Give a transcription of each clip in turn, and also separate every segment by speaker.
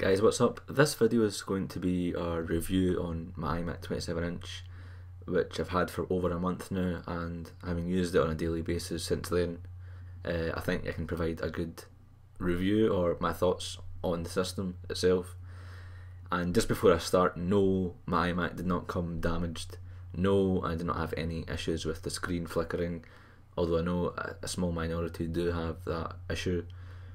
Speaker 1: Guys, what's up? This video is going to be a review on my iMac 27-inch, which I've had for over a month now, and having used it on a daily basis since then, I think I can provide a good review or my thoughts on the system itself. And just before I start, no, my iMac did not come damaged. No, I did not have any issues with the screen flickering, although I know a small minority do have that issue.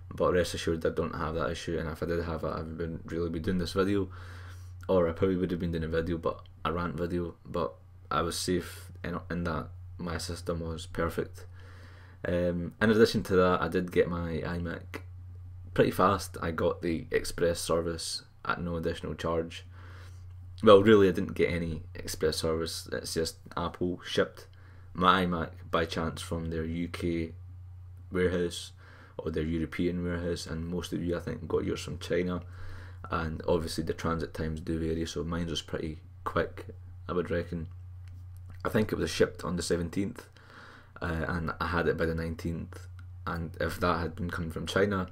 Speaker 1: But rest assured I don't have that issue, and if I did have it, I wouldn't really be doing this video, or I probably would have been doing a rant video, but I was safe in that my system was perfect. In addition to that, I did get my iMac pretty fast. I got the express service at no additional charge. Well, really I didn't get any express service, it's just Apple shipped my iMac by chance from their UK warehouse or their European warehouse, and most of you I think got yours from China, and obviously the transit times do vary, so mine was pretty quick, I would reckon. I think it was shipped on the 17th and I had it by the 19th, and if that had been coming from China,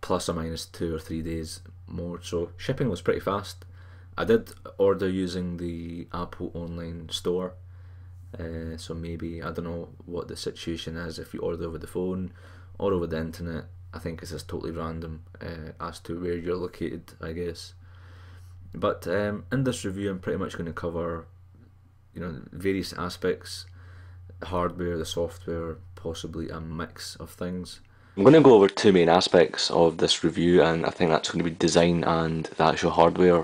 Speaker 1: plus or minus 2 or 3 days more, so shipping was pretty fast. I did order using the Apple online store, so maybe, I don't know what the situation is if you order over the phone or over the internet. I think it's just totally random as to where you're located, I guess. But in this review I'm pretty much going to cover various aspects: the hardware, the software, possibly a mix of things.
Speaker 2: I'm going to go over two main aspects of this review, and I think that's going to be design and the actual hardware.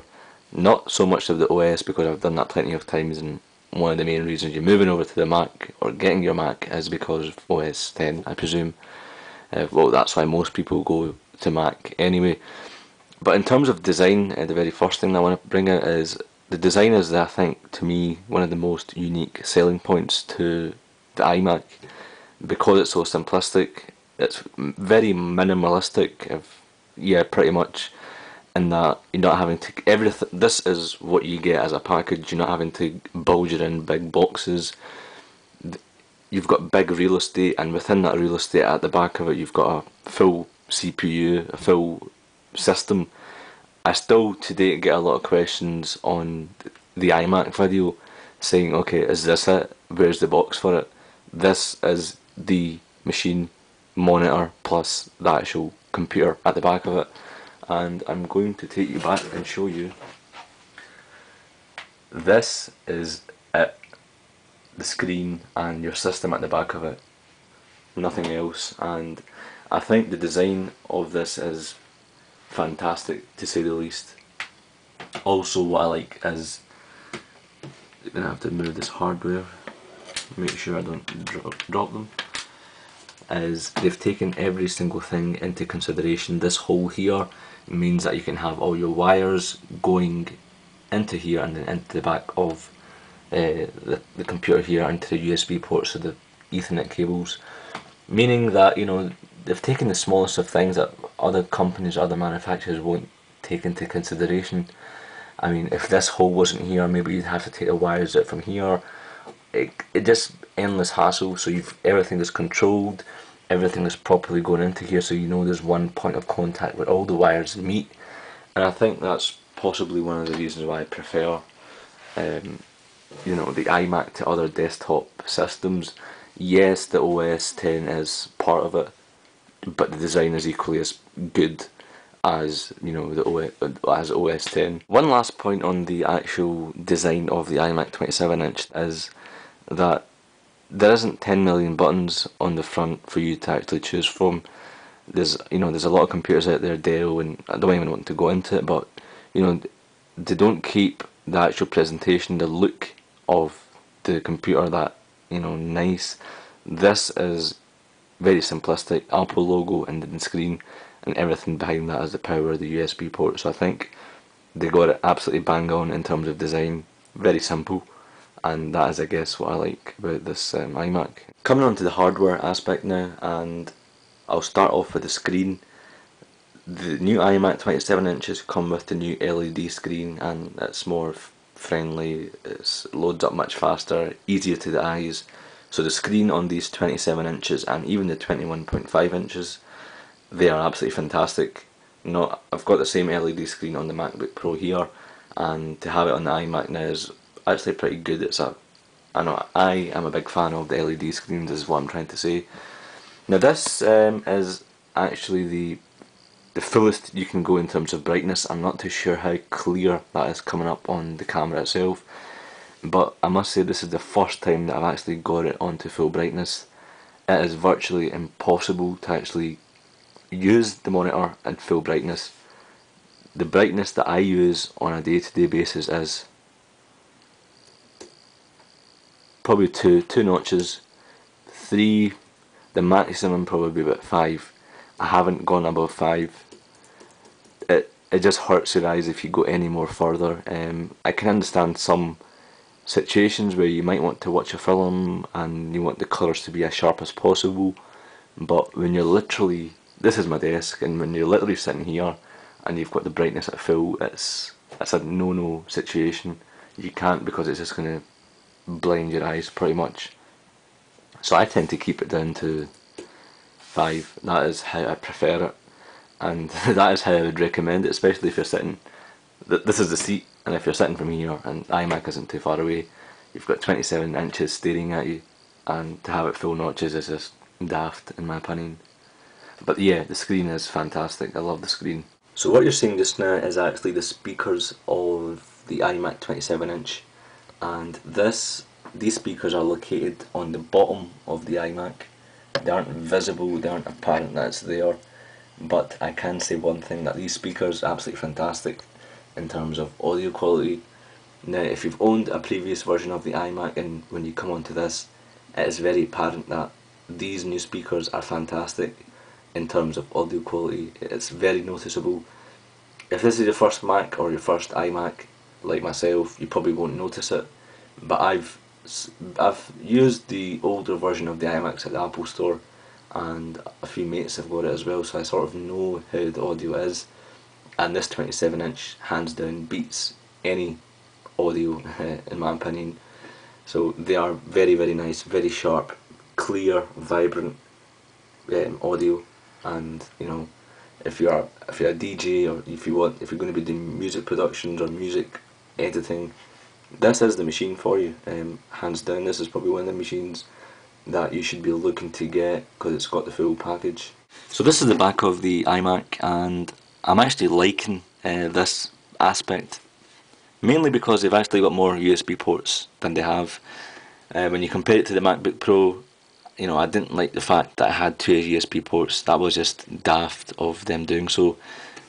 Speaker 2: Not so much of the OS, because I've done that plenty of times, and one of the main reasons you're moving over to the Mac or getting your Mac is because of OS 10, I presume. Well, that's why most people go to Mac anyway. But in terms of design, the very first thing I want to bring out is the design is, I think, to me, one of the most unique selling points to the iMac, because it's so simplistic. It's very minimalistic, pretty much, in that you're not having to, everything, this is what you get as a package. You're not having to bulge it in big boxes. You've got big real estate, and within that real estate at the back of it you've got a full CPU, a full system. I still to date get a lot of questions on the iMac video saying, okay, is this it? Where's the box for it? This is the machine, monitor plus the actual computer at the back of it, and I'm going to take you back and show you. This is it, the screen and your system at the back of it, nothing else. And I think the design of this is fantastic, to say the least. Also, what I like is, I'm going to have to move this hardware, make sure I don't drop them, is they've taken every single thing into consideration. This hole here means that you can have all your wires going into here and then into the back of the computer here, into the USB ports, so the Ethernet cables, meaning that they've taken the smallest of things that other companies, other manufacturers won't take into consideration. I mean, if this hole wasn't here, maybe you'd have to take the wires out from here. It just endless hassle. So everything is controlled, everything is properly going into here, so there's one point of contact where all the wires meet. And I think that's possibly one of the reasons why I prefer the iMac to other desktop systems. Yes, the OS 10 is part of it, but the design is equally as good as as OS 10. One last point on the actual design of the iMac 27-inch is that there isn't 10 million buttons on the front for you to actually choose from. There's a lot of computers out there, Dell, and I don't even want to go into it, but they don't keep the actual presentation, the look of the computer that nice. This is very simplistic, Apple logo and the screen, and everything behind that is the power of the USB port. So I think they got it absolutely bang on in terms of design. Very simple, and that is, I guess, what I like about this iMac. Coming on to the hardware aspect now, and I'll start off with the screen. The new iMac 27 inches come with the new LED screen, and it's more friendly, it loads up much faster, easier to the eyes. So the screen on these 27 inches and even the 21.5 inches, they are absolutely fantastic. not, I've got the same LED screen on the MacBook Pro here, and to have it on the iMac now is actually pretty good. I know I am a big fan of the LED screens, is what I'm trying to say. Now this is actually the fullest you can go in terms of brightness. I'm not too sure how clear that is coming up on the camera itself, but I must say this is the first time that I've actually got it onto full brightness. It is virtually impossible to actually use the monitor at full brightness. The brightness that I use on a day-to-day basis is probably two notches, three, the maximum probably about 5. I haven't gone above 5. It just hurts your eyes if you go any more further. I can understand some situations where you might want to watch a film and you want the colours to be as sharp as possible, but when you're literally, this is my desk, and when you're literally sitting here and you've got the brightness at full, it's a no situation. You can't, because it's just going to blind your eyes pretty much. So I tend to keep it down to 5. That is how I prefer it, and that is how I would recommend it, especially if you're sitting, this is the seat, and if you're sitting from here and iMac isn't too far away, you've got 27 inches staring at you, and to have it full notches is just daft in my opinion. But yeah, the screen is fantastic, I love the screen. So what you're seeing just now is actually the speakers of the iMac 27 inch, and these speakers are located on the bottom of the iMac. They aren't visible, they aren't apparent that it's there, but I can say one thing, that these speakers are absolutely fantastic in terms of audio quality. Now if you've owned a previous version of the iMac and when you come onto this, it is very apparent that these new speakers are fantastic in terms of audio quality. It's very noticeable. If this is your first Mac or your first iMac, like myself, you probably won't notice it, but I've used the older version of the iMacs at the Apple store, and a few mates have got it as well, so I sort of know how the audio is, and this 27 inch hands down beats any audio in my opinion. So they are very nice, very sharp, clear, vibrant audio, and you know, if you're a DJ, or if you're going to be doing music productions or music editing, this is the machine for you. Hands down, this is probably one of the machines that you should be looking to get, because it's got the full package. So this is the back of the iMac, and I'm actually liking this aspect, mainly because they've actually got more USB ports than they have. When you compare it to the MacBook Pro, you know, I didn't like the fact that I had 2 USB ports. That was just daft of them doing so.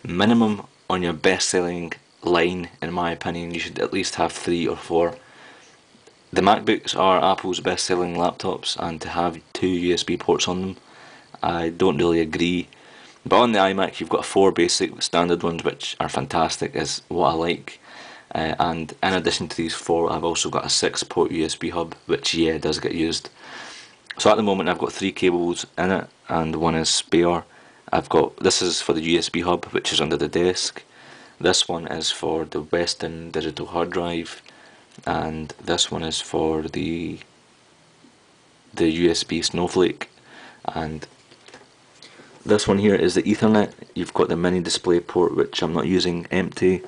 Speaker 2: Minimum on your best selling line, in my opinion, you should at least have 3 or 4. The MacBooks are Apple's best selling laptops, and to have 2 USB ports on them, I don't really agree. But on the iMac you've got 4 basic standard ones, which are fantastic, is what I like. And in addition to these 4, I've also got a 6-port USB hub, which yeah, does get used. So at the moment I've got 3 cables in it, and 1 is spare. This is for the USB hub, which is under the desk. This one is for the Western digital hard drive, and this one is for the USB Snowflake, and this one here is the Ethernet. You've got the mini display port, which I'm not using, empty.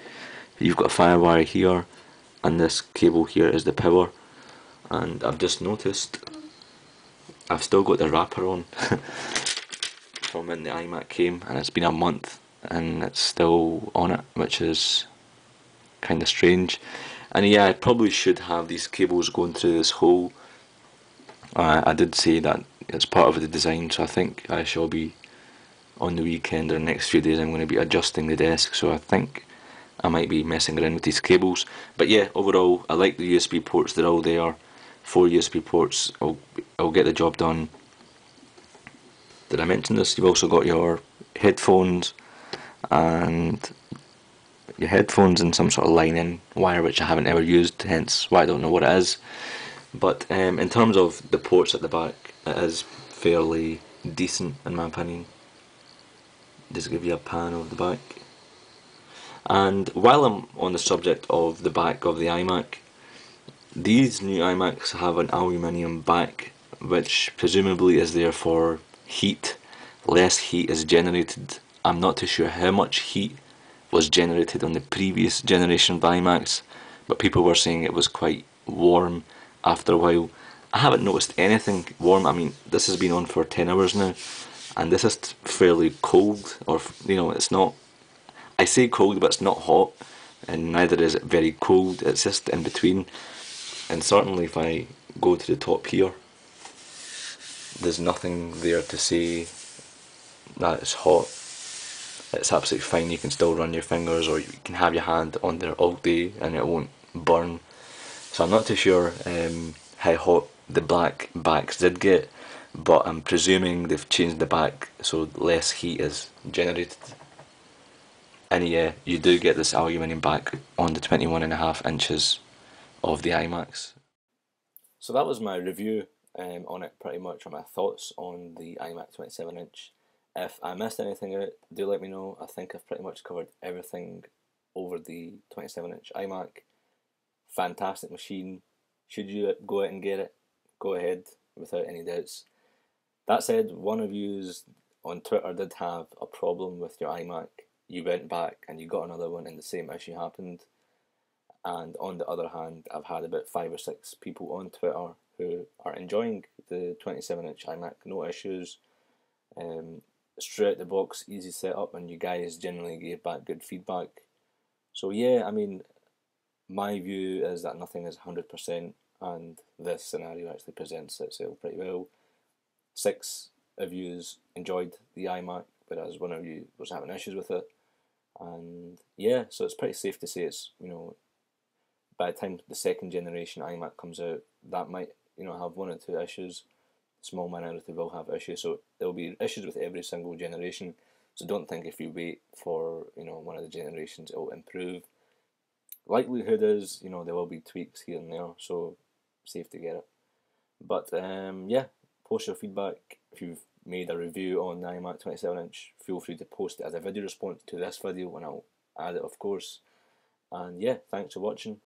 Speaker 2: You've got a firewire here, and this cable here is the power. And I've just noticed I've still got the wrapper on from when the iMac came, and it's been a month and it's still on it, which is kind of strange. And yeah, I probably should have these cables going through this hole. I did say that it's part of the design, so I think I shall be, on the weekend or the next few days, I'm going to be adjusting the desk, so I think I might be messing around with these cables. But yeah, overall I like the USB ports, they're all there. 4 USB ports, I'll get the job done. Did I mention this? You've also got your headphones and some sort of line-in wire, which I haven't ever used, hence why I don't know what it is. But in terms of the ports at the back, it is fairly decent in my opinion. Just give you a pan of the back. And while I'm on the subject of the back of the iMac, these new iMacs have an aluminium back, which presumably is there for heat. Less heat is generated I'm not too sure how much heat was generated on the previous generation of iMacs, but people were saying it was quite warm after a while. I haven't noticed anything warm. I mean, this has been on for 10 hours now, and this is fairly cold, or it's not. I say cold, but it's not hot, and neither is it very cold. It's just in between. And certainly, if I go to the top here, there's nothing there to say that it's hot. It's absolutely fine. You can still run your fingers, or you can have your hand on there all day, and it won't burn. So I'm not too sure how hot the black backs did get, but I'm presuming they've changed the back so less heat is generated. And yeah, you do get this aluminium back on the 21.5 inches of the iMacs. So that was my review on it, pretty much, or my thoughts on the iMac 27-inch. If I missed anything out, do let me know. I think I've pretty much covered everything over the 27-inch iMac. Fantastic machine. Should you go out and get it, go ahead without any doubts. That said, one of you on Twitter did have a problem with your iMac. You went back and you got another one and the same issue happened. And on the other hand, I've had about 5 or 6 people on Twitter who are enjoying the 27-inch iMac, no issues. Straight out the box, easy setup, and you guys generally gave back good feedback. So yeah, I mean, my view is that nothing is 100%, and this scenario actually presents itself pretty well. 6 of you enjoyed the iMac, whereas 1 of you was having issues with it. And yeah, so it's pretty safe to say it's, by the time the second generation iMac comes out, that might, have 1 or 2 issues. Small minority will have issues, so there'll be issues with every single generation. So don't think if you wait for, one of the generations, it'll improve. Likelihood is, there will be tweaks here and there, so safe to get it. But yeah, post your feedback. If you've made a review on the iMac 27-inch, feel free to post it as a video response to this video, and I'll add it, of course. And yeah, thanks for watching.